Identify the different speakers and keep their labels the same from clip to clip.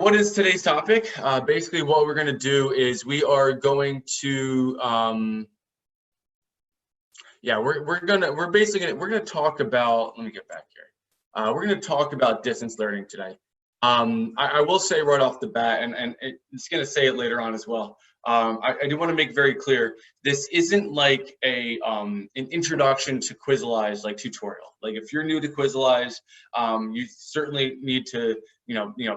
Speaker 1: What is today's topic? Basically, what we're going to do is we are going to, we're gonna talk about. Let me get back here. We're going to talk about distance learning today. I will say right off the bat, and it's going to say it later on as well. I do want to make very clear, this isn't like an introduction to Quizlies like tutorial. Like if you're new to Quizlies, you certainly need to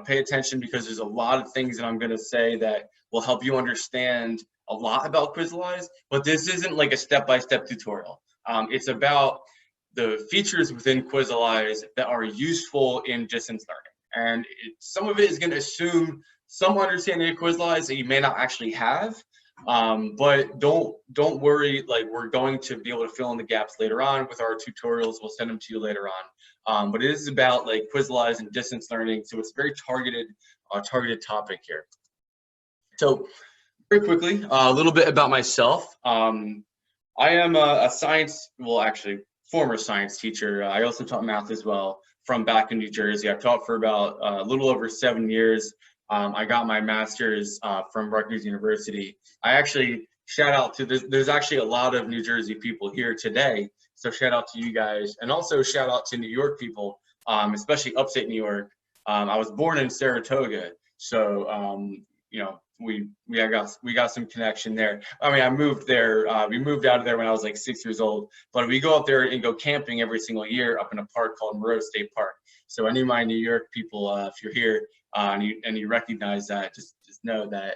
Speaker 1: pay attention, because there's a lot of things that I'm going to say that will help you understand a lot about Quizlies. But this isn't like a step-by-step tutorial. It's about the features within Quizlies that are useful in distance learning. And some of it is going to assume some understanding of Quizlies that you may not actually have, but don't worry. Like, we're going to be able to fill in the gaps later on with our tutorials. We'll send them to you later on. But it is about like Quizlies and distance learning, so it's a very targeted topic here. So very quickly, a little bit about myself. I am a former science teacher. I also taught math as well from back in New Jersey. I've taught for about a little over 7 years. I got my master's from Rutgers University. I actually shout out to there's actually a lot of New Jersey people here today, so shout out to you guys, and also shout out to New York people, especially upstate New York. I was born in Saratoga, so we got some connection there. I mean, I moved there. We moved out of there when I was like 6 years old, but we go up there and go camping every single year up in a park called Monroe State Park. So any of my New York people, if you're here and you recognize that, just know that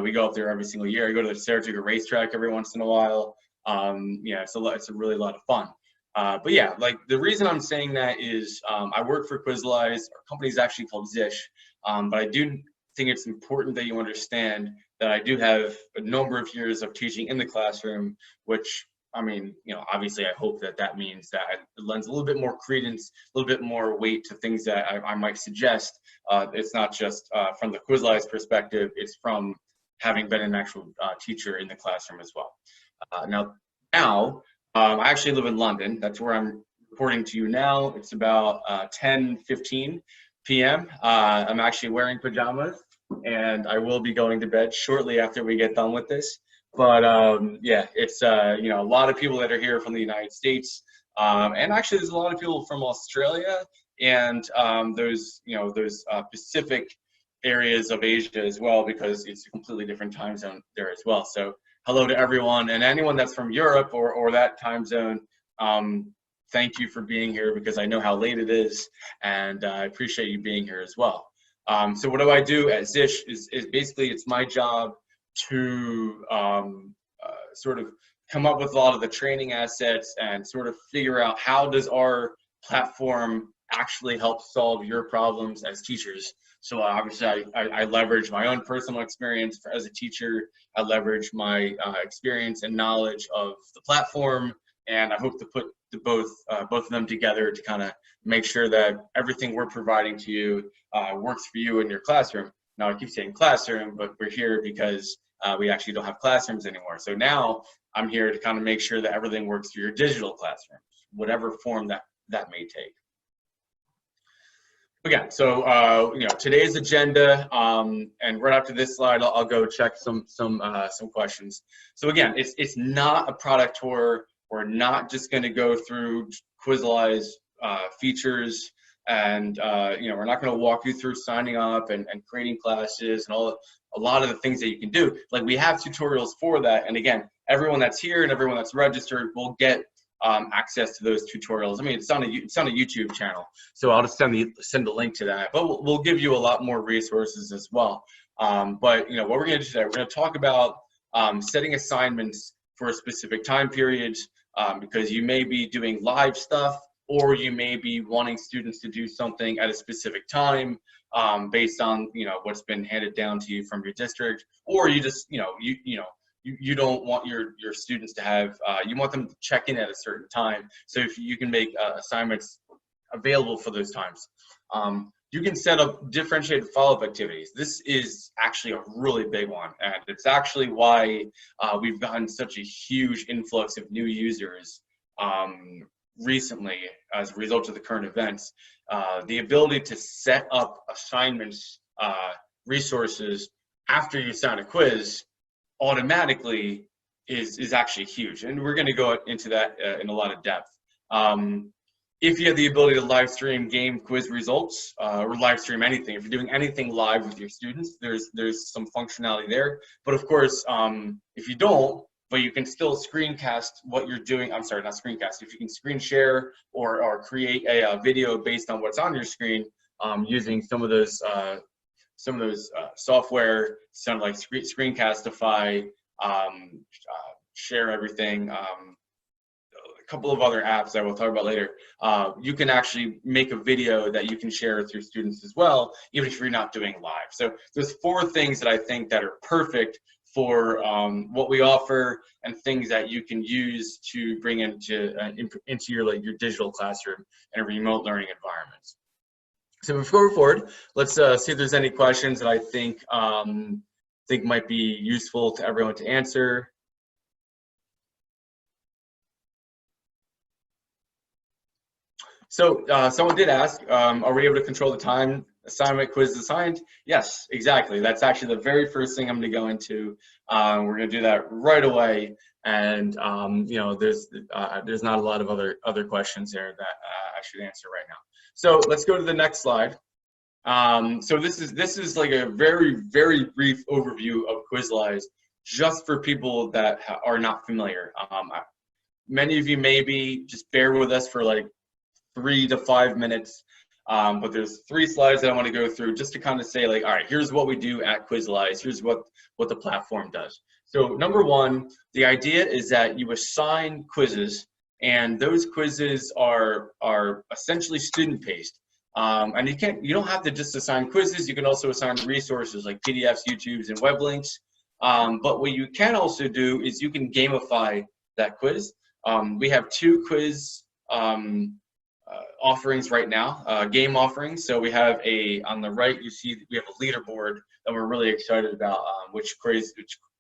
Speaker 1: we go up there every single year. I go to the Saratoga racetrack every once in a while. It's a really lot of fun. But yeah, like the reason I'm saying that is I work for Quizlies. Our company is actually called Zish, but I do think it's important that you understand that I do have a number of years of teaching in the classroom, which, I mean, obviously I hope that means that it lends a little bit more credence, a little bit more weight to things that I might suggest. It's not just from the Quizlies perspective, it's from having been an actual teacher in the classroom as well. Now, I actually live in London. That's where I'm reporting to you now. It's about 10:15 p.m. I'm actually wearing pajamas, and I will be going to bed shortly after we get done with this. But yeah, it's a lot of people that are here from the United States, and actually there's a lot of people from Australia, and those Pacific areas of Asia as well, because it's a completely different time zone there as well. So hello to everyone, and anyone that's from Europe or that time zone. Thank you for being here, because I know how late it is, and I appreciate you being here as well. So what do I do at Zish is basically, it's my job to sort of come up with a lot of the training assets and sort of figure out how does our platform actually help solve your problems as teachers. So obviously I leverage my own personal experience as a teacher. I leverage my experience and knowledge of the platform, and I hope to put both of them together to kind of make sure that everything we're providing to you works for you in your classroom. Now, I keep saying classroom, but we're here because we actually don't have classrooms anymore. So now I'm here to kind of make sure that everything works for your digital classroom, whatever form that may take. Again, so today's agenda, and right after this slide, I'll go check some questions. So again, it's not a product tour. We're not just going to go through Quizlies features, and we're not going to walk you through signing up and creating classes and a lot of the things that you can do. Like, we have tutorials for that, and again, everyone that's here and everyone that's registered will get access to those tutorials. I mean, it's on a YouTube channel, so I'll just send a link to that. But we'll give you a lot more resources as well. But what we're going to do today, we're going to talk about setting assignments for specific time periods, because you may be doing live stuff, or you may be wanting students to do something at a specific time based on what's been handed down to you from your district, or you just you don't want your students to have you want them to check in at a certain time. So if you can make assignments available for those times. You can set up differentiated follow-up activities. This is actually a really big one, and it's actually why we've gotten such a huge influx of new users recently as a result of the current events. The ability to set up assignments resources after you assign a quiz automatically is actually huge. And we're going to go into that in a lot of depth. If you have the ability to live stream game quiz results or live stream anything, if you're doing anything live with your students, there's some functionality there. But of course, if you don't, but you can still screencast what you're doing. I'm sorry, not screencast. If you can screen share or create a video based on what's on your screen using some of those software, sound like Screencastify, Share Everything, a couple of other apps that we'll talk about later. You can actually make a video that you can share with your students as well, even if you're not doing live. So there's 4 things that I think that are perfect for what we offer and things that you can use to bring into your digital classroom in a remote learning environment. So before we go forward, let's see if there's any questions that I think might be useful to everyone to answer. So someone did ask, are we able to control the time assignment quiz assigned? Yes, exactly. That's actually the very first thing I'm going to go into. We're going to do that right away, and you know, there's not a lot of other questions there that I should answer right now. So let's go to the next slide. So this is like a very brief overview of Quizlies, just for people that are not familiar. Many of you maybe just bear with us for like 3 to 5 minutes, but there's 3 slides that I want to go through just to kind of say, like, all right, here's what we do at Quizlies. Here's what the platform does. So number 1, the idea is that you assign quizzes, and those quizzes are essentially student-paced. And you don't have to just assign quizzes. You can also assign resources like PDFs, YouTubes, and web links. But what you can also do is you can gamify that quiz. We have 2 quiz offerings right now, game offerings. So we have on the right, you see we have a leaderboard that we're really excited about, which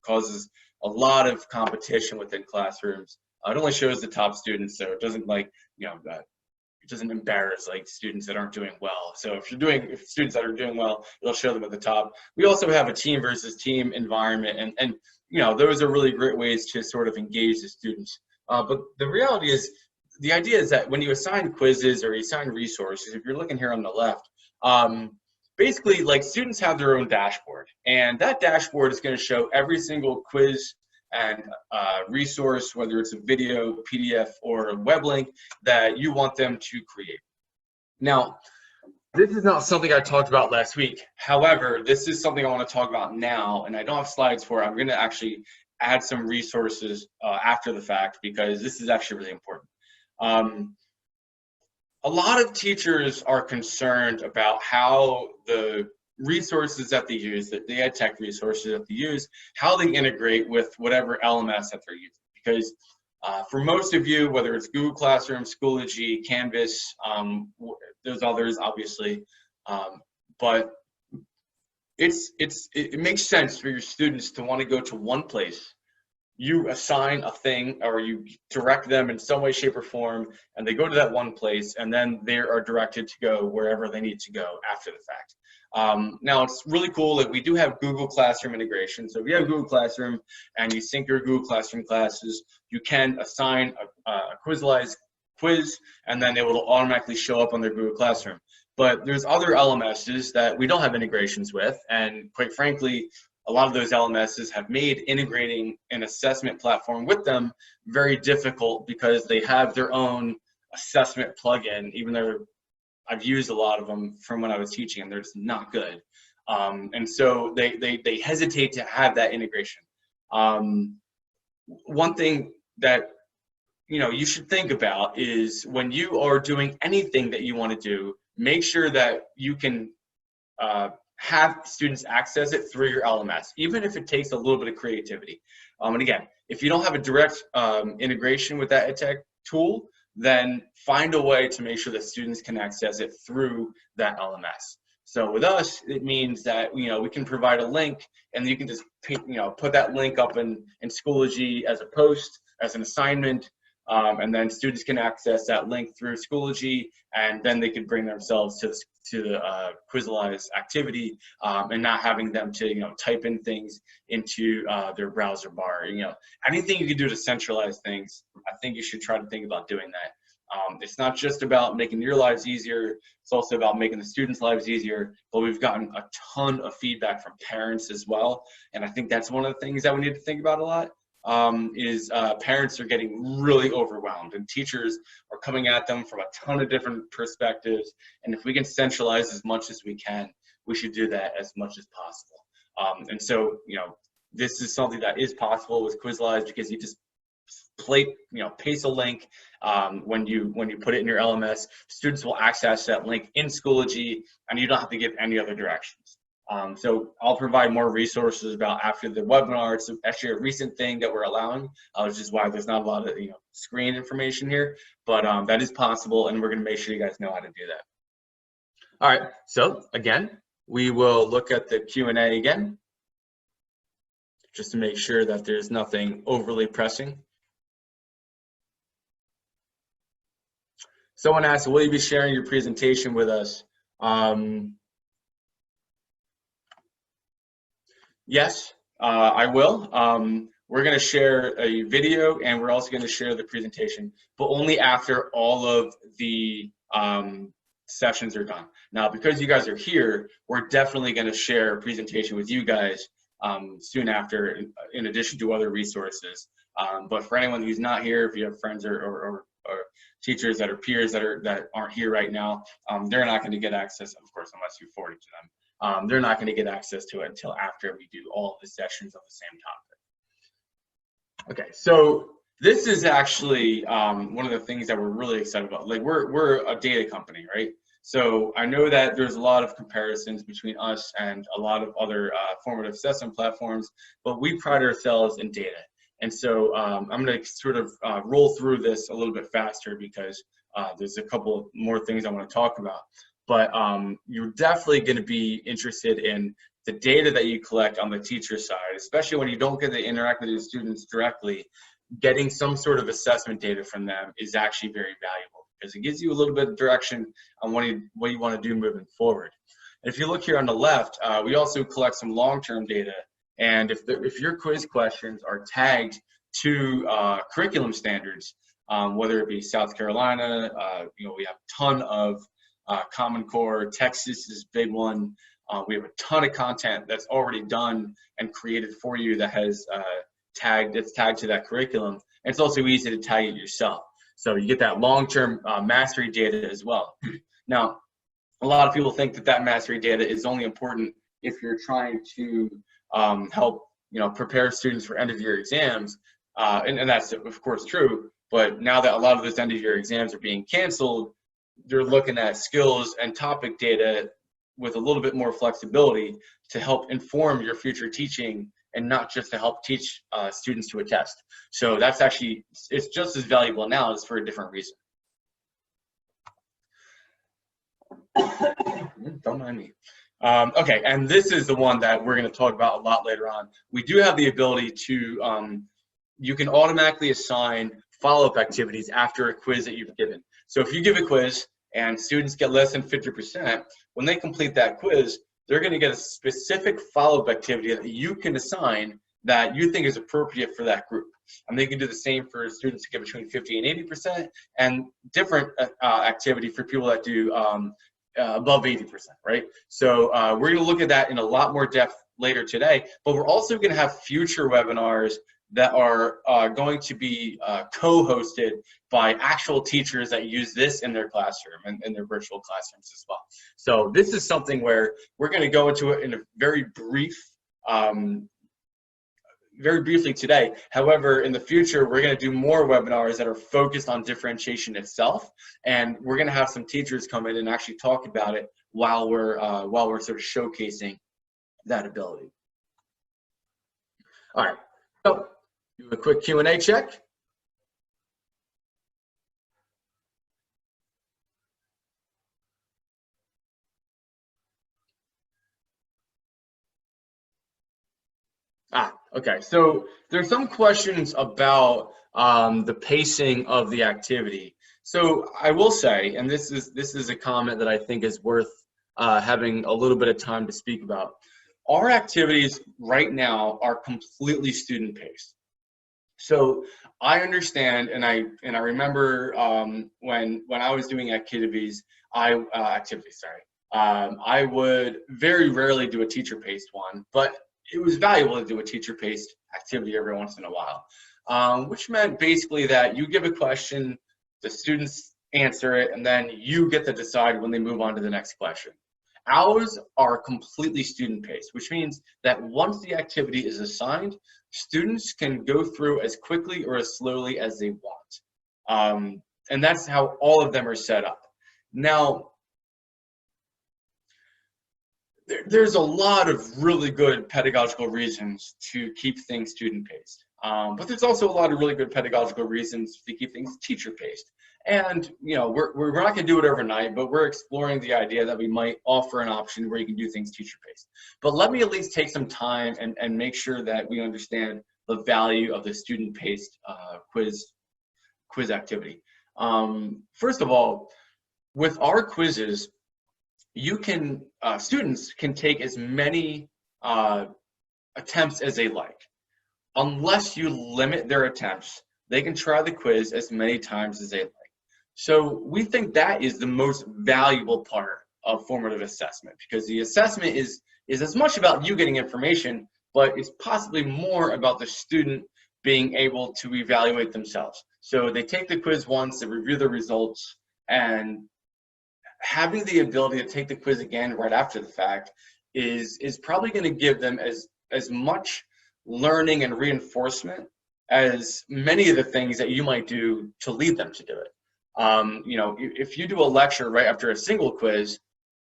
Speaker 1: causes a lot of competition within classrooms. It only shows the top students, so it doesn't it doesn't embarrass like students that aren't doing well. So if students that are doing well, it'll show them at the top. We also have a team versus team environment, and you know, those are really great ways to sort of engage the students. But the reality is, the idea is that when you assign quizzes or you assign resources, if you're looking here on the left, basically, like, students have their own dashboard, and that dashboard is going to show every single quiz and resource, whether it's a video, PDF, or a web link that you want them to create. Now, this is not something I talked about last week. However, this is something I want to talk about now, and I don't have slides for it. I'm going to actually add some resources after the fact, because this is actually really important. A lot of teachers are concerned about how the resources that they use, the ed tech resources that they use, how they integrate with whatever LMS that they're using. Because for most of you, whether it's Google Classroom, Schoology, Canvas, there's others obviously, but it makes sense for your students to want to go to one place. You assign a thing, or you direct them in some way, shape, or form, and they go to that one place, and then they are directed to go wherever they need to go after the fact. Now, it's really cool that we do have Google Classroom integration. So if you have Google Classroom and you sync your Google Classroom classes, you can assign a Quizlies quiz, and then it will automatically show up on their Google Classroom. But there's other LMSs that we don't have integrations with, and quite frankly, a lot of those LMSs have made integrating an assessment platform with them very difficult, because they have their own assessment plugin, even though I've used a lot of them from when I was teaching, and they're just not good. And so they hesitate to have that integration. One thing that you should think about is, when you are doing anything that you want to do, make sure that you can have students access it through your LMS, even if it takes a little bit of creativity. And again, if you don't have a direct integration with that EdTech tool, then find a way to make sure that students can access it through that LMS. So with us, it means that we can provide a link, and you can just put that link up in Schoology as a post, as an assignment, and then students can access that link through Schoology, and then they could bring themselves to Quizlies activity, and not having them to type in things into their browser bar. Anything you can do to centralize things, I think you should try to think about doing that. It's not just about making your lives easier, it's also about making the students' lives easier, but we've gotten a ton of feedback from parents as well, and I think that's one of the things that we need to think about a lot. Parents are getting really overwhelmed, and teachers are coming at them from a ton of different perspectives, and if we can centralize as much as we can, we should do that as much as possible. And so this is something that is possible with Quizlies, because you just paste a link when you put it in your LMS. Students will access that link in Schoology, and you don't have to give any other directions. So I'll provide more resources about after the webinar. It's actually a recent thing that we're allowing, which is why there's not a lot of screen information here, but that is possible, and we're going to make sure you guys know how to do that. All right, so again, we will look at the Q&A again, just to make sure that there's nothing overly pressing. Someone asked, will you be sharing your presentation with us? Yes, I will. We're going to share a video, and we're also going to share the presentation, but only after all of the sessions are done. Now, because you guys are here, we're definitely going to share a presentation with you guys soon after, in addition to other resources. But for anyone who's not here, if you have friends or teachers that are peers that aren't here right now, they're not going to get access, of course, unless you forward it to them. They're not going to get access to it until after we do all of the sessions of the same topic. Okay, so this is actually one of the things that we're really excited about. Like, we're a data company, right? So I know that there's a lot of comparisons between us and a lot of other formative assessment platforms, but we pride ourselves in data. And so I'm going to sort of roll through this a little bit faster, because there's a couple more things I want to talk about. But you're definitely going to be interested in the data that you collect on the teacher side, especially when you don't get to interact with your students directly. Getting some sort of assessment data from them is actually very valuable, because it gives you a little bit of direction on what you want to do moving forward. And if you look here on the left, we also collect some long-term data. And if your quiz questions are tagged to curriculum standards, whether it be South Carolina, we have a ton of Common Core. Texas is a big one. We have a ton of content that's already done and created for you that has tagged to that curriculum. And it's also easy to tag it yourself. So you get that long-term mastery data as well. Now, a lot of people think that mastery data is only important if you're trying to help prepare students for end-of-year exams, and that's of course true. But now that a lot of those end-of-year exams are being canceled, they're looking at skills and topic data with a little bit more flexibility to help inform your future teaching, and not just to help teach students to a test. So that's actually, it's just as valuable now, it's for a different reason. Don't mind me. Okay, and this is the one that we're going to talk about a lot later on. We do have the ability to, you can automatically assign follow-up activities after a quiz that you've given. So if you give a quiz and students get less than 50%, when they complete that quiz, they're going to get a specific follow-up activity that you can assign that you think is appropriate for that group. And they can do the same for students who get between 50 and 80%, and different activity for people that do above 80%, right? So we're going to look at that in a lot more depth later today, but we're also going to have future webinars that are going to be co-hosted by actual teachers that use this in their classroom and in their virtual classrooms as well. So this is something where we're going to go into it in a very briefly today. However, in the future, we're going to do more webinars that are focused on differentiation itself, and we're going to have some teachers come in and actually talk about it while we're sort of showcasing that ability. All right, so do a quick Q&A check. Okay, so there's some questions about the pacing of the activity. So I will say, and this is a comment that I think is worth having a little bit of time to speak about. Our activities right now are completely student-paced. So I understand, and I remember when I was doing activities, I would very rarely do a teacher-paced one, but it was valuable to do a teacher-paced activity every once in a while, which meant basically that you give a question, the students answer it, and then you get to decide when they move on to the next question. Ours are completely student-paced, which means that once the activity is assigned, students can go through as quickly or as slowly as they want. And that's how all of them are set up. Now, there's a lot of really good pedagogical reasons to keep things student-paced. But there's also a lot of really good pedagogical reasons to keep things teacher-paced. And we're not going to do it overnight, but we're exploring the idea that we might offer an option where you can do things teacher-paced. But let me at least take some time and make sure that we understand the value of the student-paced quiz activity. First of all, with our quizzes, students can take as many attempts as they like. Unless you limit their attempts, they can try the quiz as many times as they like. So we think that is the most valuable part of formative assessment, because the assessment is as much about you getting information, but it's possibly more about the student being able to evaluate themselves. So they take the quiz once, they review the results, and having the ability to take the quiz again right after the fact is probably going to give them as much learning and reinforcement as many of the things that you might do to lead them to do it. If you do a lecture right after a single quiz,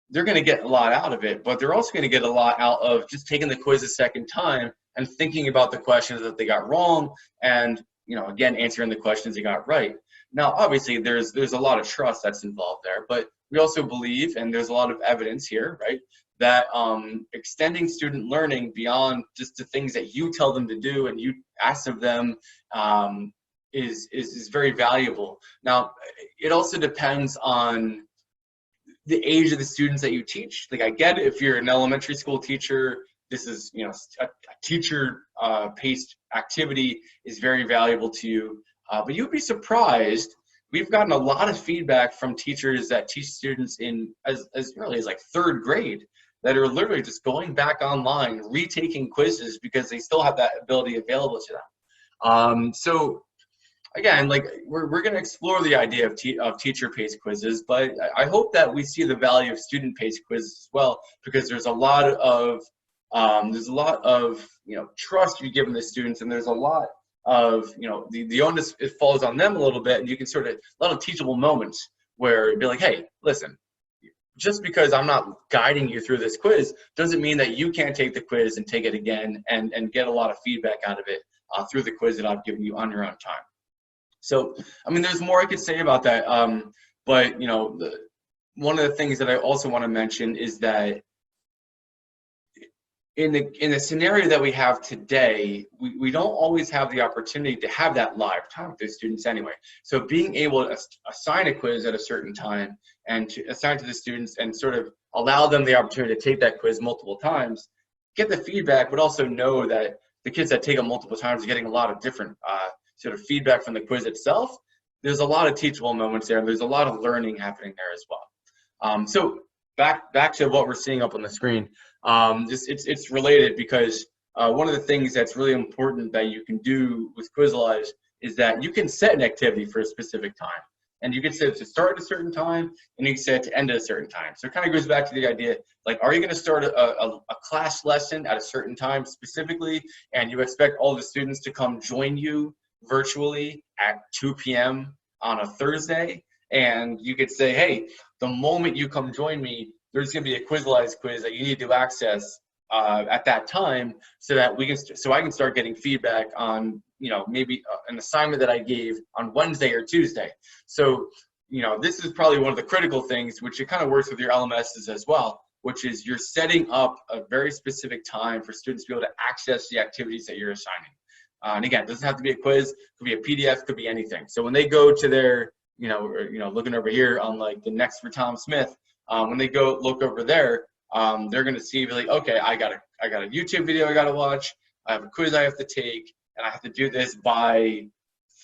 Speaker 1: they're going to get a lot out of it, but they're also going to get a lot out of just taking the quiz a second time and thinking about the questions that they got wrong, and again, answering the questions they got right. Now, obviously, there's a lot of trust that's involved there, but we also believe, and there's a lot of evidence here, right, that extending student learning beyond just the things that you tell them to do and you ask of them is very valuable. Now, it also depends on the age of the students that you teach. Like, I get it, if you're an elementary school teacher, this is, a teacher-paced activity is very valuable to you. But you'd be surprised, we've gotten a lot of feedback from teachers that teach students in as early as like 3rd grade that are literally just going back online, retaking quizzes because they still have that ability available to them. So again, like we're going to explore the idea of teacher-paced quizzes, but I hope that we see the value of student-paced quizzes as well, because there's a lot of trust you give the students, and there's a lot of the onus, it falls on them a little bit, and you can sort of a lot of teachable moments where it'd be like, hey, listen, just because I'm not guiding you through this quiz doesn't mean that you can't take the quiz and take it again and get a lot of feedback out of it through the quiz that I've given you on your own time. So, I mean, there's more I could say about that, but one of the things that I also want to mention is that in the scenario that we have today, we don't always have the opportunity to have that live time with the students anyway. So being able to assign a quiz at a certain time and to assign to the students and sort of allow them the opportunity to take that quiz multiple times, get the feedback, but also know that the kids that take it multiple times are getting a lot of different sort of feedback from the quiz itself. There's a lot of teachable moments there, and there's a lot of learning happening there as well. So back to what we're seeing up on the screen. It's related, because one of the things that's really important that you can do with Quizlies is that you can set an activity for a specific time. And you can set it to start at a certain time, and you can set it to end at a certain time. So it kind of goes back to the idea, like, are you going to start a class lesson at a certain time specifically, and you expect all the students to come join you virtually at 2 p.m. on a Thursday? And you could say, hey, the moment you come join me, there's going to be a Quizlies quiz that you need to access at that time, so that I can start getting feedback on maybe an assignment that I gave on Wednesday or Tuesday. So this is probably one of the critical things, which it kind of works with your LMSs as well, which is you're setting up a very specific time for students to be able to access the activities that you're assigning. And again, it doesn't have to be a quiz, it could be a PDF, could be anything. So when they go to their looking over here on like the Next for Tom Smith, when they go look over there, they're going to see like, okay, I got a YouTube video I got to watch. I have a quiz I have to take, and I have to do this by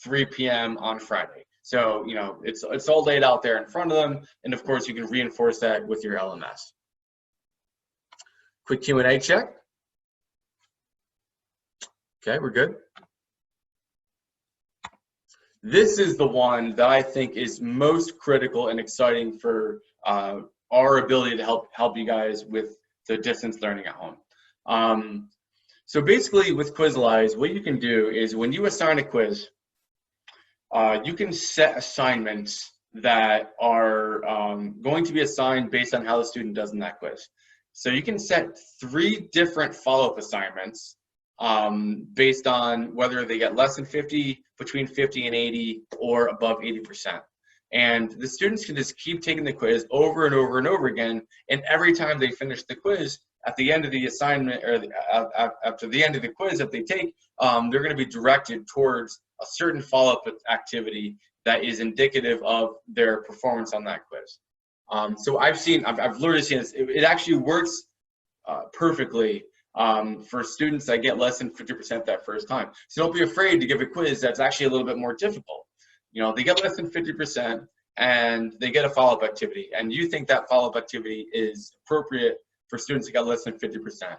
Speaker 1: 3 p.m. on Friday. So, you know, it's all laid out there in front of them. And of course, you can reinforce that with your LMS. Quick Q&A check. Okay, we're good. This is the one that I think is most critical and exciting for our ability to help you guys with the distance learning at home. So basically with Quizlies, what you can do is when you assign a quiz, you can set assignments that are going to be assigned based on how the student does in that quiz. So you can set 3 different follow-up assignments based on whether they get less than 50, between 50 and 80, or above 80%. And the students can just keep taking the quiz over and over and over again, and every time they finish the quiz, at the end of the assignment, or after the end of the quiz that they take, they're going to be directed towards a certain follow-up activity that is indicative of their performance on that quiz. So I've literally seen this. It actually works perfectly for students that get less than 50% that first time. So don't be afraid to give a quiz that's actually a little bit more difficult. You know, they get less than 50% and they get a follow-up activity, and you think that follow-up activity is appropriate for students that got less than 50%.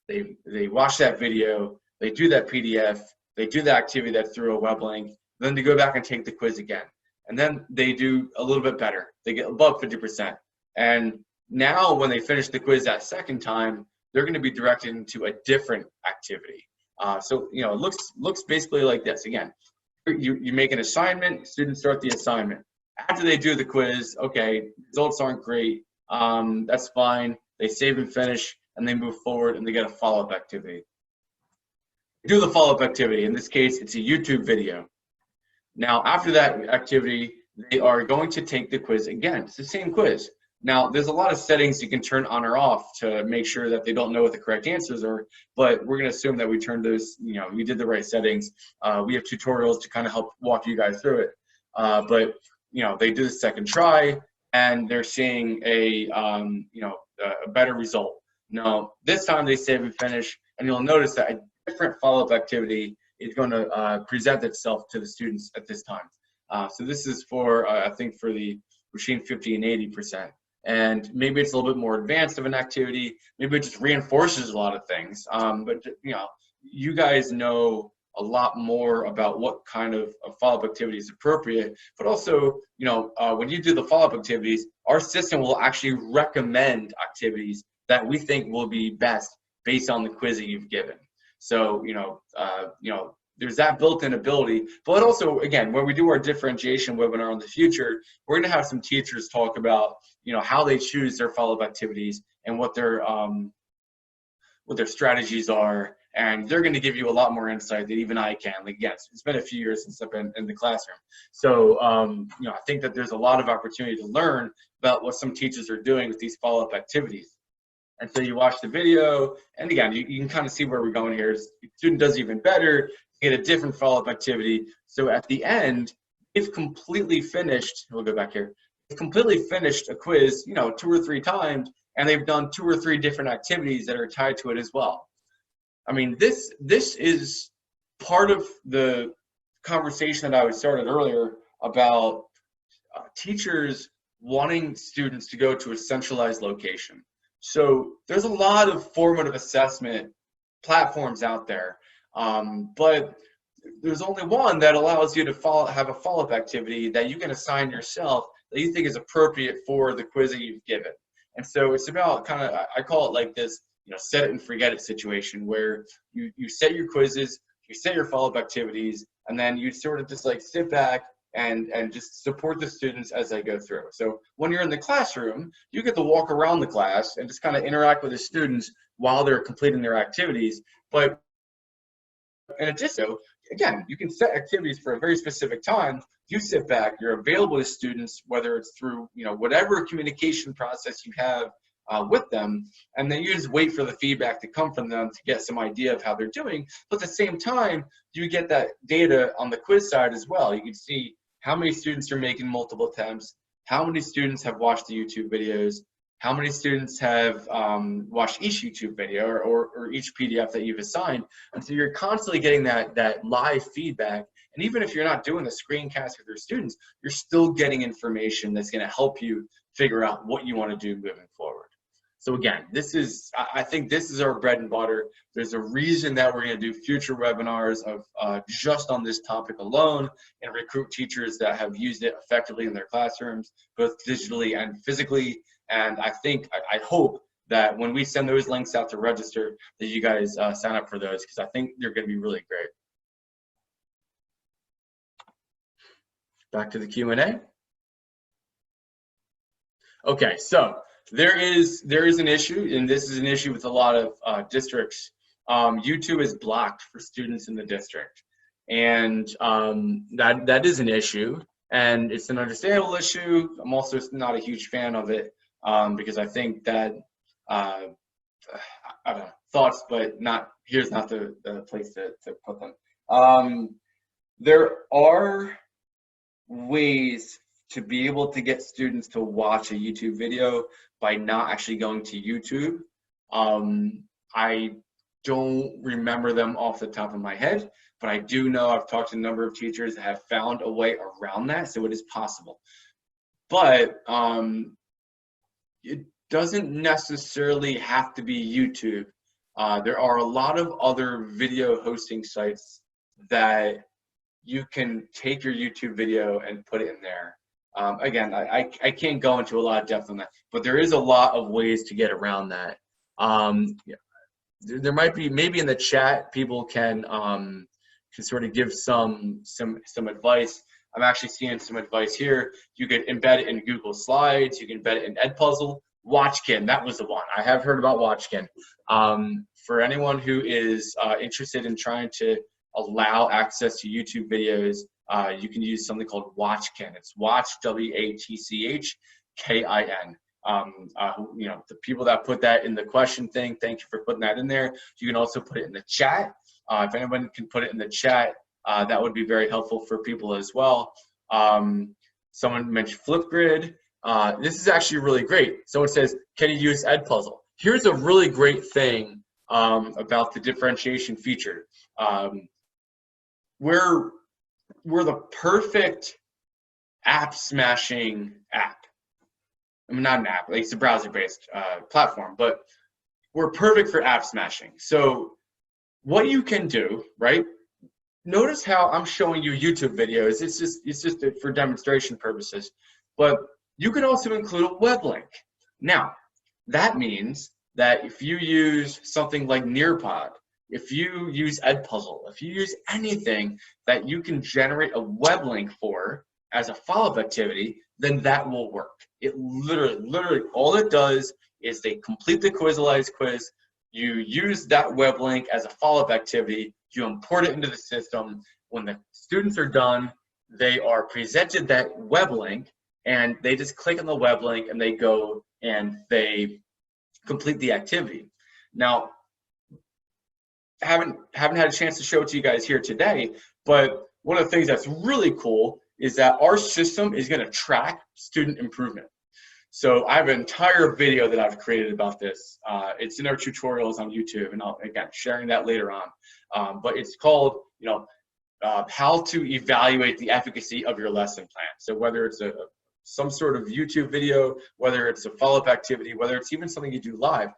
Speaker 1: They watch that video, they do that PDF, they do the activity that's through a web link, then they go back and take the quiz again. And then they do a little bit better. They get above 50%. And now when they finish the quiz that second time, they're going to be directed into a different activity. So, you know, it looks basically like this. Again, you make an assignment, students start the assignment. After they do the quiz, okay, results aren't great, that's fine. They save and finish, and they move forward, and they get a follow-up activity. Do the follow-up activity. In this case, it's a YouTube video. Now, after that activity, they are going to take the quiz again. It's the same quiz. Now, there's a lot of settings you can turn on or off to make sure that they don't know what the correct answers are, but we're going to assume that we turned those, you know, we did the right settings. We have tutorials to kind of help walk you guys through it. But, you know, they do the second try, and they're seeing a better result. Now, this time they save and finish, and you'll notice that a different follow-up activity is going to present itself to the students at this time. So this is for, I think, for the between 50 and 80%. And maybe it's a little bit more advanced of an activity. Maybe it just reinforces a lot of things. But, you know, you guys know a lot more about what kind of follow-up activity is appropriate. But also, you know, when you do the follow-up activities, our system will actually recommend activities that we think will be best based on the quiz that you've given. So, you know, there's that built-in ability. But also, again, when we do our differentiation webinar in the future, we're going to have some teachers talk about, you know, how they choose their follow-up activities and what their strategies are, and they're going to give you a lot more insight than even I can. Like, yes, it's been a few years since I've been in the classroom, so you know, I think that there's a lot of opportunity to learn about what some teachers are doing with these follow-up activities. And so you watch the video, and again, you can kind of see where we're going here. The student does even better, get a different follow-up activity. So at the end, they've completely finished. We'll go back here. They've completely finished a quiz, you know, 2 or 3 times, and they've done 2 or 3 different activities that are tied to it as well. I mean, this is part of the conversation that I started earlier about teachers wanting students to go to a centralized location. So there's a lot of formative assessment platforms out there, but there's only one that allows you to have a follow-up activity that you can assign yourself that you think is appropriate for the quiz that you've given. And so it's about kind of, I call it like this, you know, set it and forget it situation, where you set your quizzes, you set your follow-up activities, and then you sort of just like sit back and just support the students as they go through. So when you're in the classroom, you get to walk around the class and just kind of interact with the students while they're completing their activities. But in addition, again, you can set activities for a very specific time. You sit back, you're available to students, whether it's through, you know, whatever communication process you have with them, and then you just wait for the feedback to come from them to get some idea of how they're doing. But at the same time, you get that data on the quiz side as well. You can see how many students are making multiple attempts, how many students have watched the YouTube videos, How many students have watched each YouTube video or each PDF that you've assigned? And so you're constantly getting that live feedback. And even if you're not doing a screencast with your students, you're still getting information that's going to help you figure out what you want to do moving forward. So again, I think this is our bread and butter. There's a reason that we're going to do future webinars of just on this topic alone and recruit teachers that have used it effectively in their classrooms, both digitally and physically. And I hope that when we send those links out to register, that you guys sign up for those, because I think they're going to be really great. Back to the Q&A. Okay, so there is an issue, and this is an issue with a lot of districts. YouTube is blocked for students in the district, and that is an issue, and it's an understandable issue. I'm also not a huge fan of it because I think that I don't know, thoughts, but here's not the place to put them. There are ways to be able to get students to watch a YouTube video by not actually going to YouTube. I don't remember them off the top of my head, but I do know I've talked to a number of teachers that have found a way around that, so it is possible. But it doesn't necessarily have to be YouTube. There are a lot of other video hosting sites that you can take your YouTube video and put it in there. Again, I can't go into a lot of depth on that, but there is a lot of ways to get around that. Yeah, there might be, maybe in the chat, people can sort of give some advice. I'm actually seeing some advice here. You could embed it in Google Slides. You can embed it in Edpuzzle. Watchkin, that was the one. I have heard about Watchkin. For anyone who is interested in trying to allow access to YouTube videos, you can use something called Watchkin. It's Watch, WATCHKIN. You know, the people that put that in the question thing, thank you for putting that in there. You can also put it in the chat. If anyone can put it in the chat, that would be very helpful for people as well. Someone mentioned Flipgrid. This is actually really great. Someone says, can you use Edpuzzle? Here's a really great thing about the differentiation feature. We're the perfect app smashing app. I mean, not an app, like it's a browser-based platform, but we're perfect for app smashing. So what you can do, right? Notice how I'm showing you YouTube videos. It's just for demonstration purposes, but you can also include a web link. Now, that means that if you use something like Nearpod, if you use Edpuzzle, if you use anything that you can generate a web link for as a follow-up activity, then that will work. It literally, all it does is they complete the Quizlies quiz, you use that web link as a follow-up activity, you import it into the system. When the students are done, they are presented that web link, and they just click on the web link and they go and they complete the activity. Now, haven't had a chance to show it to you guys here today, but one of the things that's really cool is that our system is going to track student improvement. So I have an entire video that I've created about this. It's in our tutorials on YouTube, and I'll, again, sharing that later on. But it's called, you know, how to evaluate the efficacy of your lesson plan. So whether it's some sort of YouTube video, whether it's a follow-up activity, whether it's even something you do live,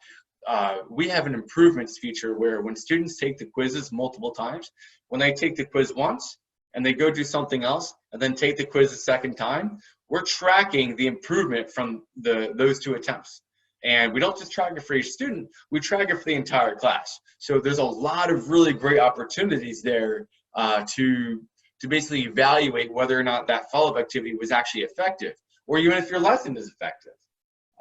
Speaker 1: we have an improvements feature where when students take the quizzes multiple times, when they take the quiz once and they go do something else and then take the quiz a second time, we're tracking the improvement from those two attempts. And we don't just track it for each student, we track it for the entire class. So there's a lot of really great opportunities there to basically evaluate whether or not that follow-up activity was actually effective, or even if your lesson is effective.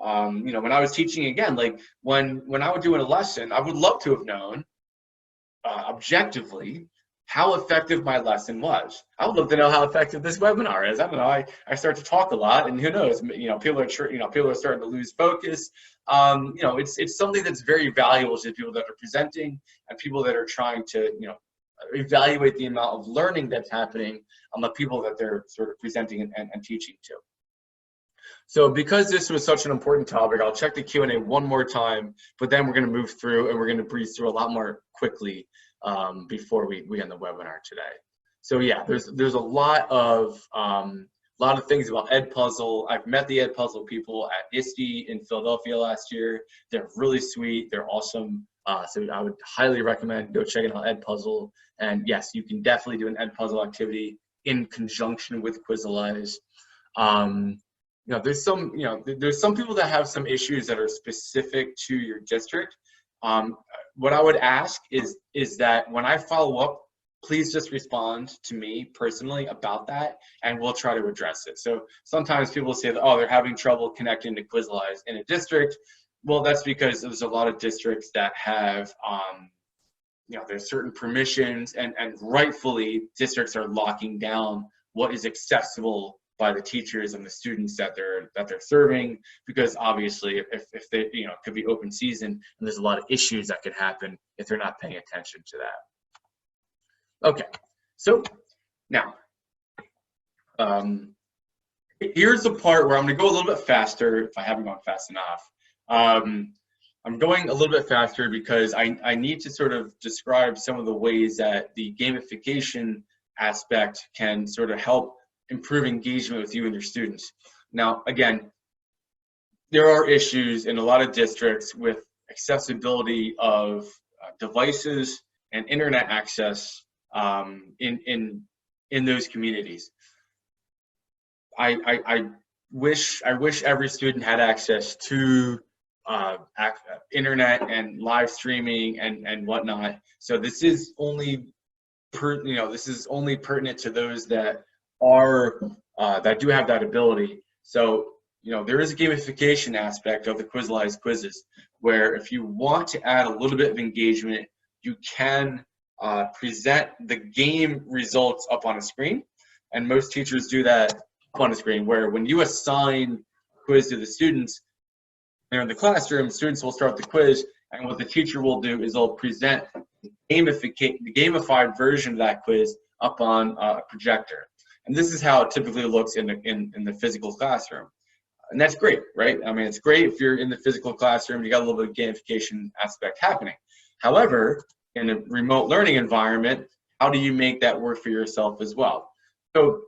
Speaker 1: You know, when I was teaching, again, like when I would do a lesson, I would love to have known objectively how effective my lesson was. I would love to know how effective this webinar is. I don't know. I start to talk a lot, and who knows? You know, people are starting to lose focus. You know, it's something that's very valuable to people that are presenting and people that are trying to, you know, evaluate the amount of learning that's happening on the people that they're sort of presenting and teaching to. So because this was such an important topic, I'll check the Q&A one more time, but then we're going to move through and we're going to breeze through a lot more quickly before we end the webinar today. So yeah, there's a lot of things about Edpuzzle. I've met the Edpuzzle people at ISTE in Philadelphia last year. They're really sweet. They're awesome. So I would highly recommend go checking out Edpuzzle. And yes, you can definitely do an Edpuzzle activity in conjunction with Quizlies. There's some people that have some issues that are specific to your district. What I would ask is that when I follow up, please just respond to me personally about that, and we'll try to address it. So sometimes people say that, oh, they're having trouble connecting to Quizlies in a district. Well, that's because there's a lot of districts that have, there's certain permissions, and rightfully districts are locking down what is accessible by the teachers and the students that they're serving, because obviously if they, it could be open season and there's a lot of issues that could happen if they're not paying attention to that. Okay, so now here's the part where I'm going to go a little bit faster if I haven't gone fast enough. I'm going a little bit faster because I need to sort of describe some of the ways that the gamification aspect can sort of help improve engagement with you and your students. Now, again, there are issues in a lot of districts with accessibility of devices and internet access in those communities. I wish every student had access to internet and live streaming and whatnot. So this is only pertinent to those that that do have that ability. So there is a gamification aspect of the Quizlies quizzes, where if you want to add a little bit of engagement, you can present the game results up on a screen, and most teachers do that up on a screen, where when you assign quiz to the students, they're in the classroom, students will start the quiz, and what the teacher will do is they'll present the gamified version of that quiz up on a projector. And this is how it typically looks in the physical classroom. And that's great, right? I mean, it's great if you're in the physical classroom, you got a little bit of gamification aspect happening. However, in a remote learning environment, how do you make that work for yourself as well? So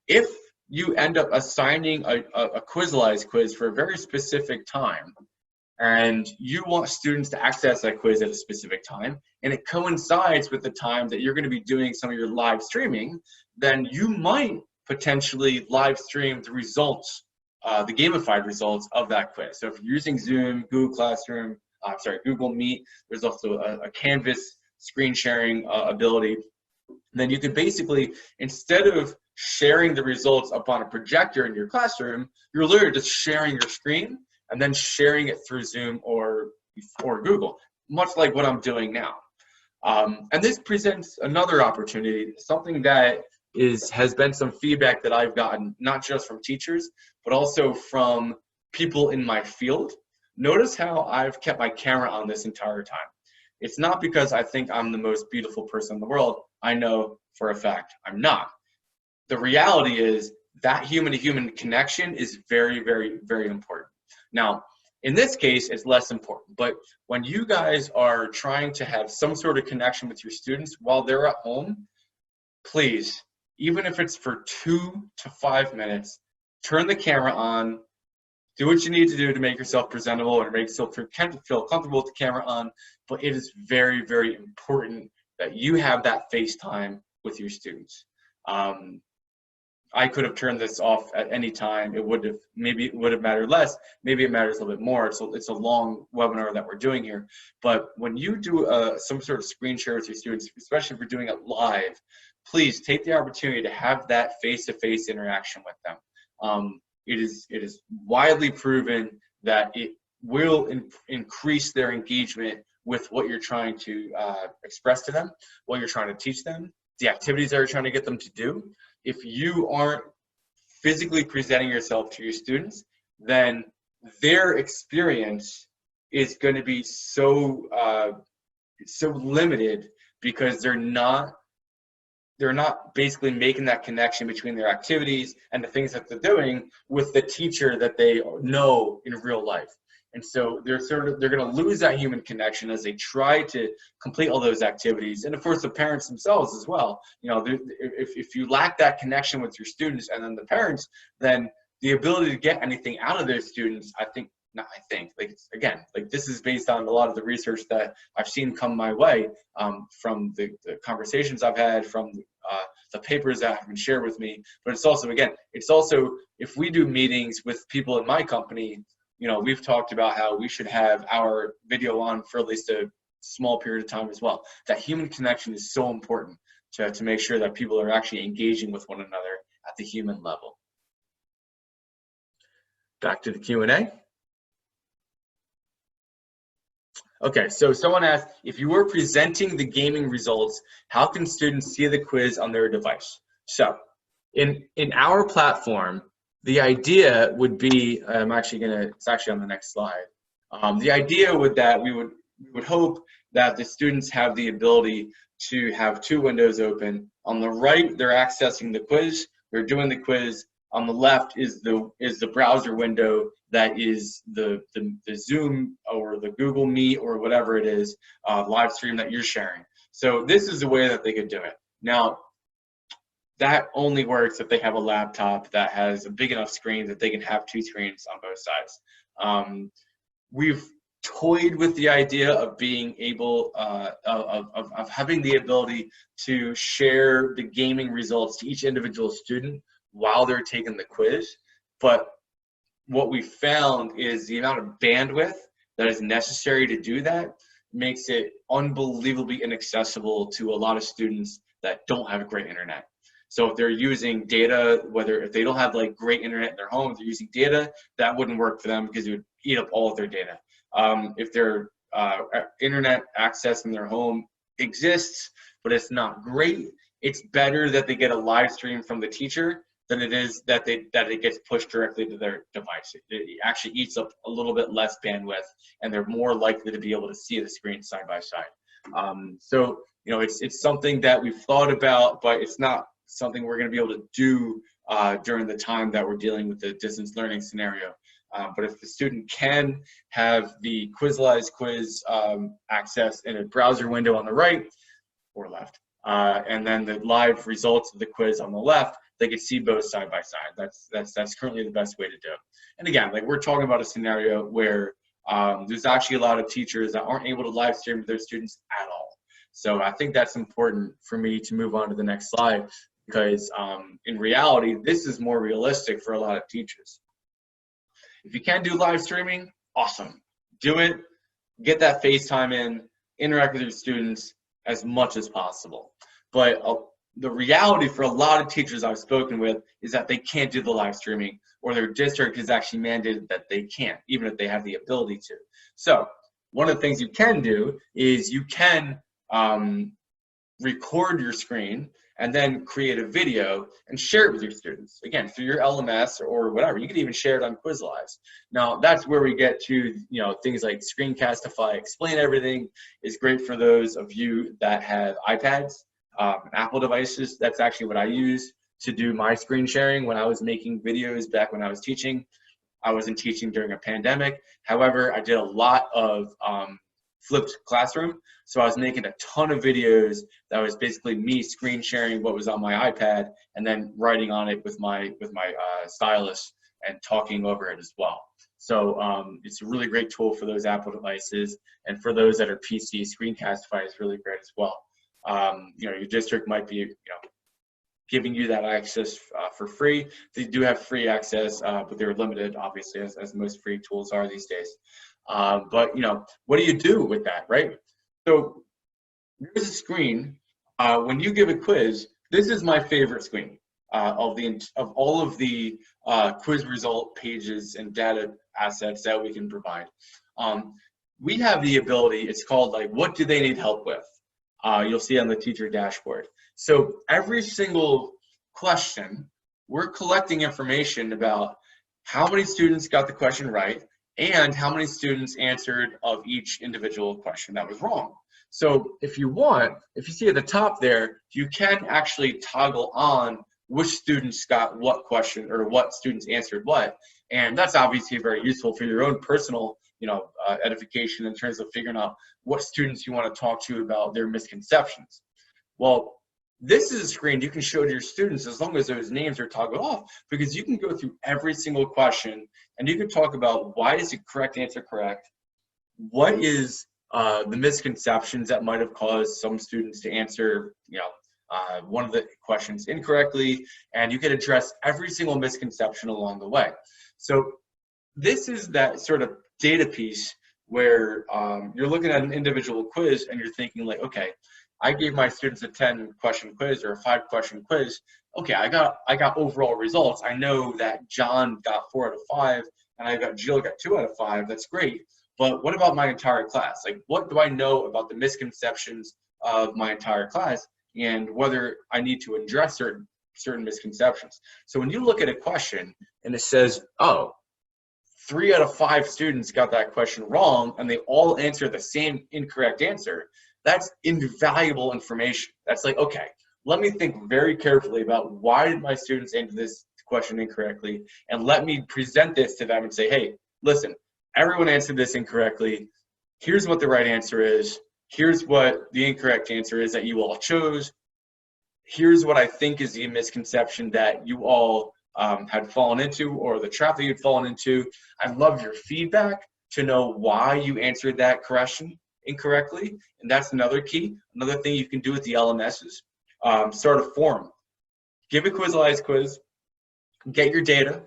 Speaker 1: if you end up assigning a Quizlies quiz for a very specific time, and you want students to access that quiz at a specific time, and it coincides with the time that you're going to be doing some of your live streaming, then you might potentially live stream the results, the gamified results of that quiz. So if you're using Zoom, Google Meet, there's also a Canvas screen sharing ability. Then you can basically, instead of sharing the results up on a projector in your classroom, you're literally just sharing your screen and then sharing it through Zoom or Google, much like what I'm doing now. And this presents another opportunity, something that has been some feedback that I've gotten, not just from teachers, but also from people in my field. Notice how I've kept my camera on this entire time. It's not because I think I'm the most beautiful person in the world. I know for a fact I'm not. The reality is that human-to-human connection is very, very, very important. Now, in this case, it's less important, but when you guys are trying to have some sort of connection with your students while they're at home, please, even if it's for 2 to 5 minutes, turn the camera on, do what you need to do to make yourself presentable or make yourself feel comfortable with the camera on, but it is very, very important that you have that FaceTime with your students. I could have turned this off at any time. Maybe it would have mattered less. Maybe it matters a little bit more. So it's a long webinar that we're doing here. But when you do some sort of screen share with your students, especially if you're doing it live, please take the opportunity to have that face-to-face interaction with them. It is widely proven that it will increase their engagement with what you're trying to express to them, what you're trying to teach them, the activities that you're trying to get them to do. If you aren't physically presenting yourself to your students, then their experience is going to be so limited because they're not they're not basically making that connection between their activities and the things that they're doing with the teacher that they know in real life. And so they're going to lose that human connection as they try to complete all those activities. And of course, the parents themselves as well. You know, if you lack that connection with your students and then the parents, then the ability to get anything out of those students, again, like this is based on a lot of the research that I've seen come my way, from the conversations I've had, from the papers that have been shared with me. But it's also, again, if we do meetings with people in my company, you know, we've talked about how we should have our video on for at least a small period of time as well. That human connection is so important to make sure that people are actually engaging with one another at the human level. Back to the Q&A. Okay, so someone asked, if you were presenting the gaming results, how can students see the quiz on their device? So in our platform, the idea would be, it's actually on the next slide. The idea would that we would hope that the students have the ability to have two windows open. On the right, they're accessing the quiz, they're doing the quiz. On the left is the browser window that is the Zoom or the Google Meet or whatever it is, live stream that you're sharing. So this is the way that they could do it. Now, that only works if they have a laptop that has a big enough screen that they can have two screens on both sides. We've toyed with the idea of being able, of having the ability to share the gaming results to each individual student while they're taking the quiz. But what we found is the amount of bandwidth that is necessary to do that makes it unbelievably inaccessible to a lot of students that don't have great internet. So if they're using data, if they don't have like great internet in their home, if they're using data, that wouldn't work for them because it would eat up all of their data. If their internet access in their home exists, but it's not great, it's better that they get a live stream from the teacher than it is that it gets pushed directly to their device. It actually eats up a little bit less bandwidth, and they're more likely to be able to see the screen side by side. So you know, it's something that we've thought about, but it's not something we're going to be able to do during the time that we're dealing with the distance learning scenario. But if the student can have the Quizlies quiz access in a browser window on the right or left, and then the live results of the quiz on the left, they can see both side by side. That's currently the best way to do it. And again, like we're talking about a scenario where there's actually a lot of teachers that aren't able to live stream their students at all. So I think that's important for me to move on to the next slide, because in reality, this is more realistic for a lot of teachers. If you can do live streaming, awesome. Do it, get that FaceTime in, interact with your students as much as possible. But the reality for a lot of teachers I've spoken with is that they can't do the live streaming, or their district has actually mandated that they can't, even if they have the ability to. So one of the things you can do is you can record your screen and then create a video and share it with your students. Again, through your LMS or whatever. You can even share it on Quizlies. Now, that's where we get to, you know, things like Screencastify, Explain Everything is great for those of you that have iPads, Apple devices. That's actually what I use to do my screen sharing when I was making videos back when I was teaching. I wasn't teaching during a pandemic. However, I did a lot of flipped classroom. So I was making a ton of videos that was basically me screen sharing what was on my iPad and then writing on it with my stylus and talking over it as well. So it's a really great tool for those Apple devices, and for those that are PC, Screencastify is really great as well. You know, your district might be, giving you that access for free. They do have free access, but they're limited, obviously, as most free tools are these days. But what do you do with that, right? So here's a screen. When you give a quiz, this is my favorite screen of all of the quiz result pages and data assets that we can provide. We have the ability. It's called like, what do they need help with? You'll see on the teacher dashboard. So every single question, we're collecting information about how many students got the question right and how many students answered of each individual question that was wrong. So if you want, if you see at the top there, you can actually toggle on which students got what question or what students answered what. And that's obviously very useful for your own personal, edification in terms of figuring out what students you want to talk to about their misconceptions. Well, this is a screen you can show to your students as long as those names are toggled off, because you can go through every single question and you can talk about why is the correct answer correct, what is the misconceptions that might have caused some students to answer, one of the questions incorrectly, and you can address every single misconception along the way. So this is that sort of data piece where you're looking at an individual quiz and you're thinking like, okay, I gave my students a 10-question quiz or a 5-question quiz. Okay, I got overall results. I know that John got 4 out of 5 and I got Jill got 2 out of 5. That's great. But what about my entire class? Like, what do I know about the misconceptions of my entire class and whether I need to address certain misconceptions? So when you look at a question and it says, oh, 3 out of 5 students got that question wrong and they all answer the same incorrect answer, that's invaluable information. That's like, okay, let me think very carefully about why did my students answer this question incorrectly, and let me present this to them and say, hey, listen, everyone answered this incorrectly. Here's what the right answer is. Here's what the incorrect answer is that you all chose. Here's what I think is the misconception that you all had fallen into, or the trap that you'd fallen into. I'd love your feedback to know why you answered that question incorrectly. And that's another key. Another thing you can do with the LMSs, start a forum. Give a Quizlies quiz, get your data,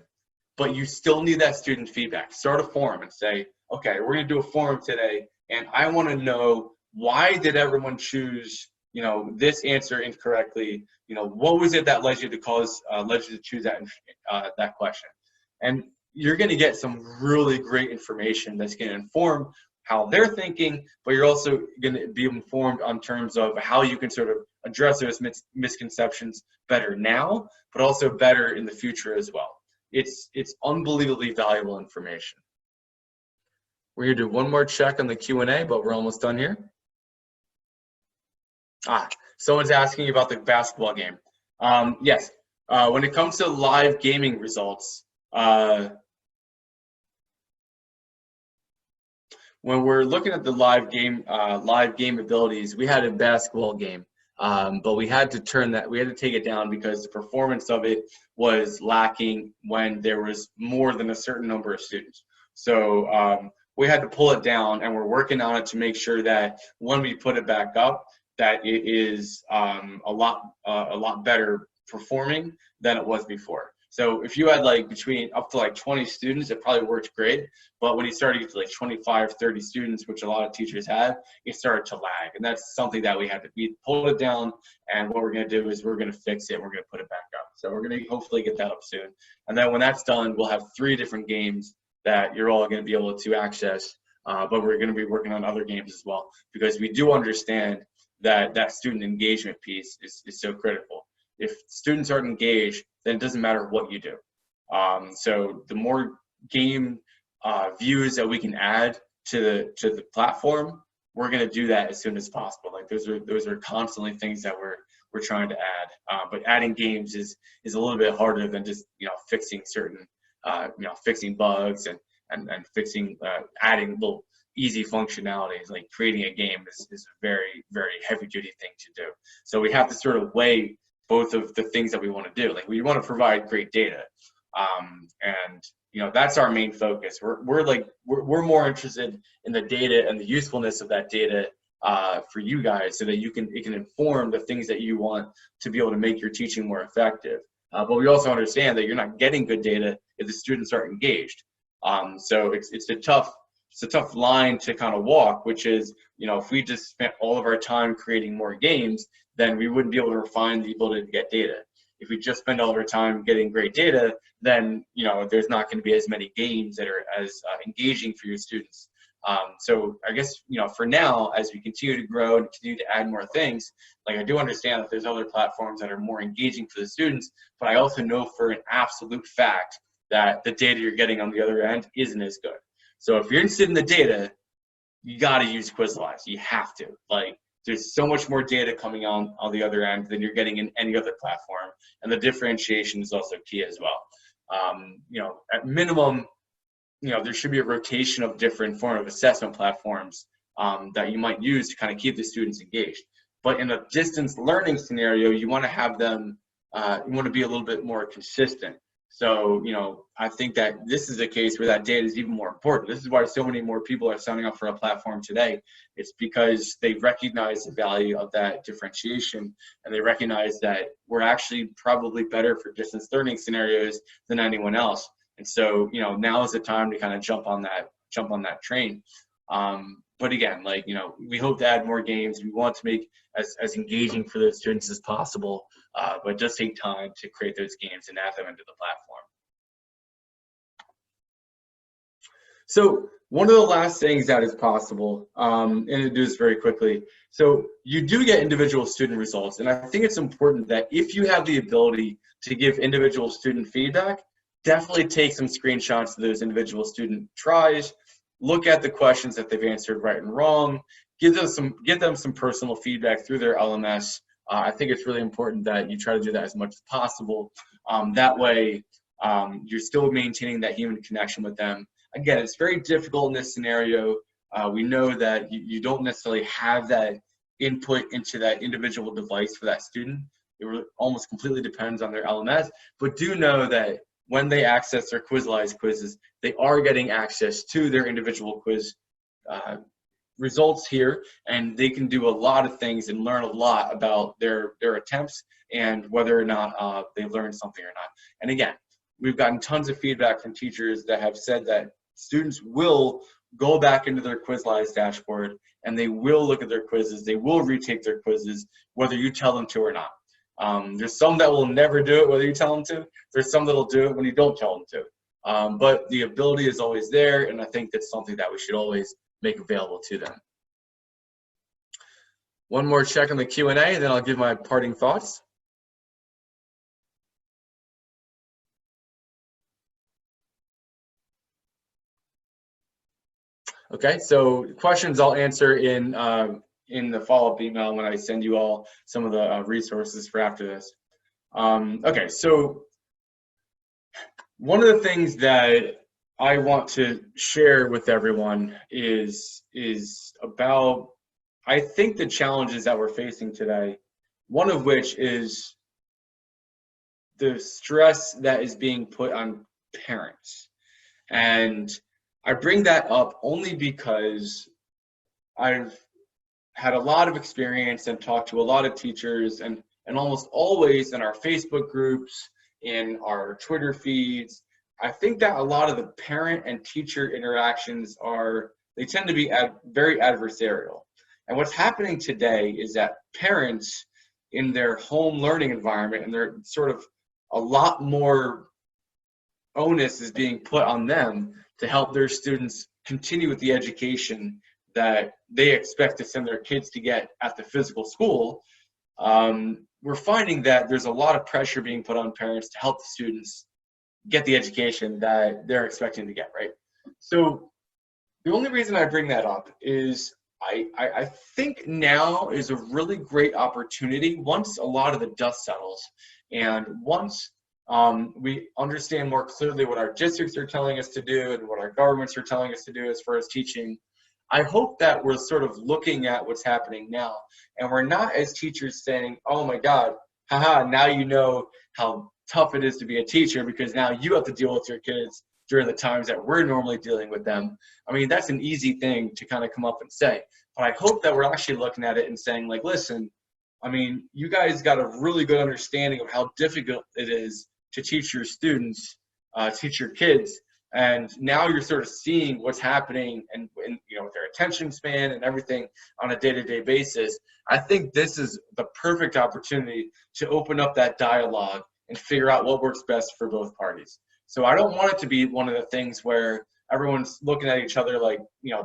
Speaker 1: but you still need that student feedback. Start a forum and say, okay, we're gonna do a forum today, and I wanna know, why did everyone choose this answer incorrectly? What was it that led you to choose that question? And you're gonna get some really great information that's gonna inform how they're thinking, but you're also gonna be informed on terms of how you can sort of address those misconceptions better now, but also better in the future as well. It's unbelievably valuable information. We're gonna do one more check on the Q&A, but we're almost done here. Someone's asking about the basketball game. Yes, when it comes to live gaming results, when we're looking at the live game abilities, we had a basketball game, but we had to take it down because the performance of it was lacking when there was more than a certain number of students. So we had to pull it down, and we're working on it to make sure that when we put it back up, that it is a lot better performing than it was before. So if you had like up to 20 students, it probably worked great. But when you started to get to like 25, 30 students, which a lot of teachers have, it started to lag. And that's something that we pulled it down. And what we're going to do is we're going to fix it. We're going to put it back up. So we're going to hopefully get that up soon. And then when that's done, we'll have 3 different games that you're all going to be able to access. But we're going to be working on other games as well, because we do understand that student engagement piece is so critical. If students aren't engaged, then it doesn't matter what you do. So the more game views that we can add to the platform, we're going to do that as soon as possible. Like those are constantly things that we're trying to add. But adding games is a little bit harder than just fixing certain fixing bugs and fixing adding little easy functionalities. Like creating a game is a very, very heavy duty thing to do. So we have to sort of weigh both of the things that we want to do. Like we want to provide great data, and that's our main focus. We're more interested in the data and the usefulness of that data for you guys, so that it can inform the things that you want to be able to make your teaching more effective. But we also understand that you're not getting good data if the students aren't engaged. So it's a tough line to kind of walk, which is, if we just spent all of our time creating more games, then we wouldn't be able to refine the ability to get data. If we just spend all of our time getting great data, then there's not going to be as many games that are as engaging for your students. So I guess for now, as we continue to grow and continue to add more things, like I do understand that there's other platforms that are more engaging for the students, but I also know for an absolute fact that the data you're getting on the other end isn't as good. So if you're interested in the data, you got to use Quizlies. You have to. Like, there's so much more data coming on the other end than you're getting in any other platform, and the differentiation is also key as well. At minimum, there should be a rotation of different form of assessment platforms that you might use to kind of keep the students engaged. But in a distance learning scenario, you want to have them, you want to be a little bit more consistent. So, I think that this is a case where that data is even more important. This is why so many more people are signing up for a platform today. It's because they recognize the value of that differentiation, and they recognize that we're actually probably better for distance learning scenarios than anyone else. And so, now is the time to kind of jump on that train. But again, we hope to add more games. We want to make as engaging for those students as possible, but it does take time to create those games and add them into the platform. So one of the last things that is possible, and to do this very quickly, so you do get individual student results, and I think it's important that if you have the ability to give individual student feedback, definitely take some screenshots of those individual student tries, look at the questions that they've answered right and wrong, give them some personal feedback through their LMS. I think it's really important that you try to do that as much as possible. That way, you're still maintaining that human connection with them. Again, it's very difficult in this scenario. We know that you don't necessarily have that input into that individual device for that student. It almost completely depends on their LMS, but do know that when they access their Quizlies quizzes, they are getting access to their individual quiz results here, and they can do a lot of things and learn a lot about their attempts and whether or not they learned something or not. And again, we've gotten tons of feedback from teachers that have said that students will go back into their Quizlies dashboard and they will look at their quizzes, they will retake their quizzes, whether you tell them to or not. There's some that will never do it whether you tell them to. There's some that'll do it when you don't tell them to. But the ability is always there, and I think that's something that we should always make available to them. One more check on the Q&A, then I'll give my parting thoughts. Okay, so questions I'll answer in the follow-up email when I send you all some of the resources for after this. Okay, so one of the things that I want to share with everyone is about, I think, the challenges that we're facing today, one of which is the stress that is being put on parents. And I bring that up only because I've had a lot of experience and talked to a lot of teachers, and almost always in our Facebook groups, in our Twitter feeds, I think that a lot of the parent and teacher interactions they tend to be very adversarial. And what's happening today is that parents in their home learning environment, and they're sort of a lot more onus is being put on them to help their students continue with the education that they expect to send their kids to get at the physical school. We're finding that there's a lot of pressure being put on parents to help the students get the education that they're expecting to get, right? So the only reason I bring that up is I think now is a really great opportunity, once a lot of the dust settles and once we understand more clearly what our districts are telling us to do and what our governments are telling us to do as far as teaching. I hope that we're sort of looking at what's happening now, and we're not as teachers saying, oh my God, haha, now you know how tough it is to be a teacher because now you have to deal with your kids during the times that we're normally dealing with them. I mean, that's an easy thing to kind of come up and say, but I hope that we're actually looking at it and saying, like, listen, I mean, you guys got a really good understanding of how difficult it is to teach your students, teach your kids, and now you're sort of seeing what's happening and with their attention span and everything on a day-to-day basis. I think this is the perfect opportunity to open up that dialogue and figure out what works best for both parties. So I don't want it to be one of the things where everyone's looking at each other like,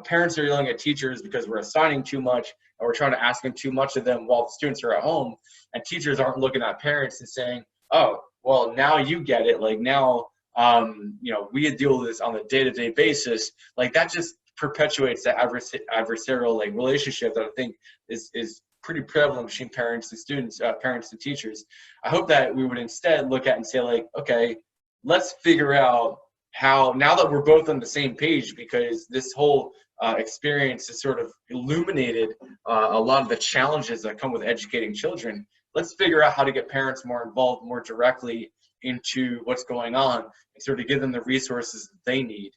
Speaker 1: parents are yelling at teachers because we're assigning too much or we're trying to ask them too much of them while the students are at home, and teachers aren't looking at parents and saying, oh, well, now you get it. Like now, we deal with this on a day-to-day basis. Like that just perpetuates that adversarial like relationship that I think is pretty prevalent between parents and students, parents and teachers. I hope that we would instead look at and say like, okay, let's figure out how, now that we're both on the same page, because this whole experience has sort of illuminated a lot of the challenges that come with educating children. Let's figure out how to get parents more involved, more directly into what's going on, and sort of give them the resources that they need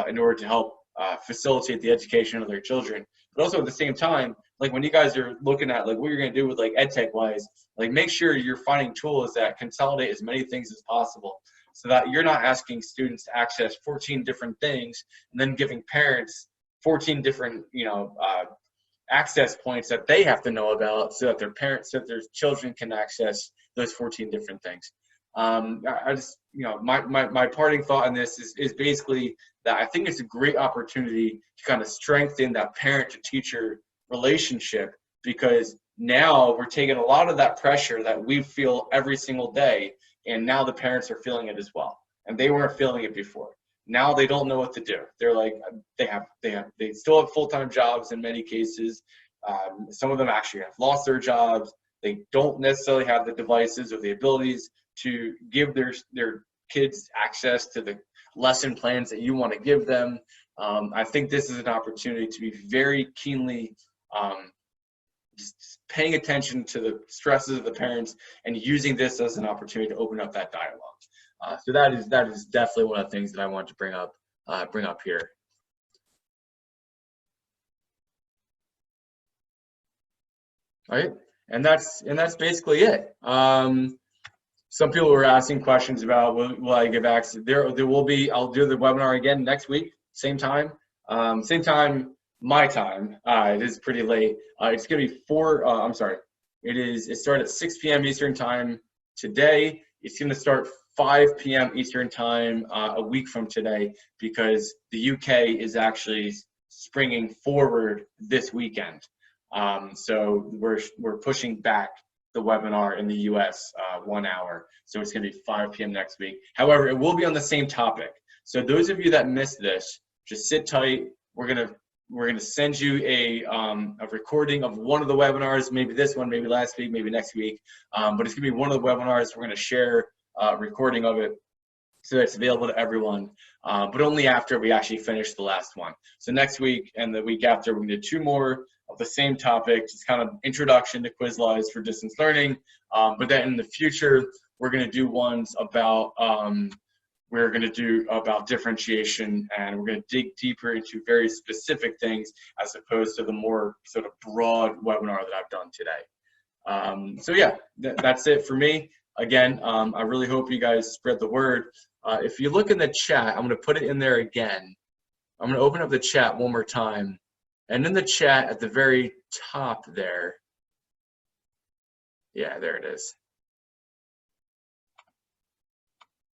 Speaker 1: in order to help facilitate the education of their children. But also at the same time, like when you guys are looking at like what you're going to do with like edtech wise, like make sure you're finding tools that consolidate as many things as possible, so that you're not asking students to access 14 different things and then giving parents 14 different, access points that they have to know about, so that their parents, so that their children can access those 14 different things. I just, my parting thought on this is basically that I think it's a great opportunity to kind of strengthen that parent to teacher relationship, because now we're taking a lot of that pressure that we feel every single day, and now the parents are feeling it as well, and they weren't feeling it before. Now they don't know what to do. They're like, they still have full-time jobs in many cases. Some of them actually have lost their jobs. They don't necessarily have the devices or the abilities to give their kids access to the lesson plans that you want to give them. I think this is an opportunity to be very keenly just paying attention to the stresses of the parents and using this as an opportunity to open up that dialogue. So that is definitely one of the things that I want to bring up here. All right, and that's basically it. Some people were asking questions about will I give access. There will be. I'll do the webinar again next week, same time, my time. It is pretty late. It's gonna be it started at 6 p.m. Eastern time today. It's gonna start 5 p.m. Eastern time a week from today, because the UK is actually springing forward this weekend. So we're pushing back the webinar in the US 1 hour. So it's gonna be 5 p.m. next week. However, it will be on the same topic. So those of you that missed this, just sit tight. We're gonna send you a recording of one of the webinars, maybe this one, maybe last week, maybe next week. But it's gonna be one of the webinars. We're gonna share a recording of it, so it's available to everyone, but only after we actually finish the last one. So next week and the week after, we're gonna do 2 more of the same topic, just kind of introduction to Quizlies for distance learning. But then in the future, we're gonna do ones about, differentiation, and we're gonna dig deeper into very specific things as opposed to the more sort of broad webinar that I've done today. So yeah, that's it for me. Again, I really hope you guys spread the word. If you look in the chat, I'm going to put it in there again. I'm going to open up the chat one more time. And in the chat at the very top there, yeah, there it is.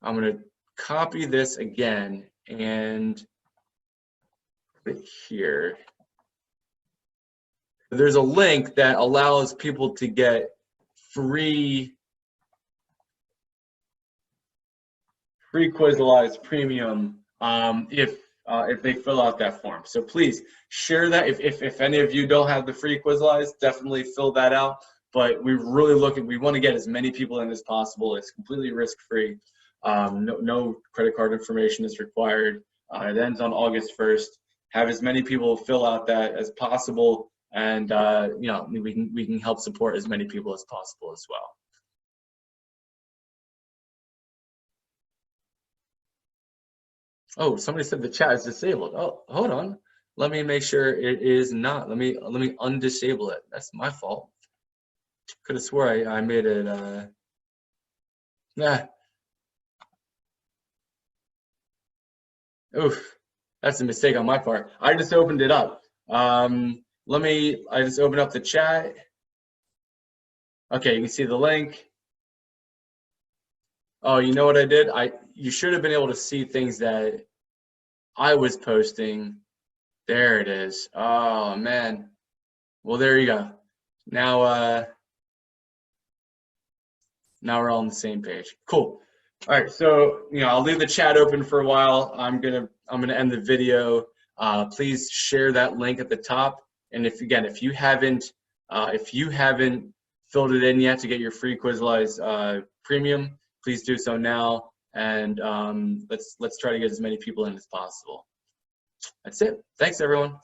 Speaker 1: I'm going to copy this again and put it here. There's a link that allows people to get free Quizlies Premium if they fill out that form. So please share that. If any of you don't have the free Quizlies, definitely fill that out. But we want to get as many people in as possible. It's completely risk-free. No credit card information is required. It ends on August 1st. Have as many people fill out that as possible, and we can help support as many people as possible as well. Oh, somebody said the chat is disabled. Oh, hold on. Let me make sure it is not. Let me undisable it. That's my fault. Could have swore I made it. Nah. Oof. That's a mistake on my part. I just opened it up. I just opened up the chat. Okay, you can see the link. Oh, you know what I did? You should have been able to see things that I was posting. There it is. Oh man. Well, there you go. Now we're all on the same page. Cool. All right, so I'll leave the chat open for a while. I'm gonna end the video. Please share that link at the top. And if you haven't filled it in yet to get your free Quizlies premium, please do so now. And let's try to get as many people in as possible. That's it. Thanks, everyone.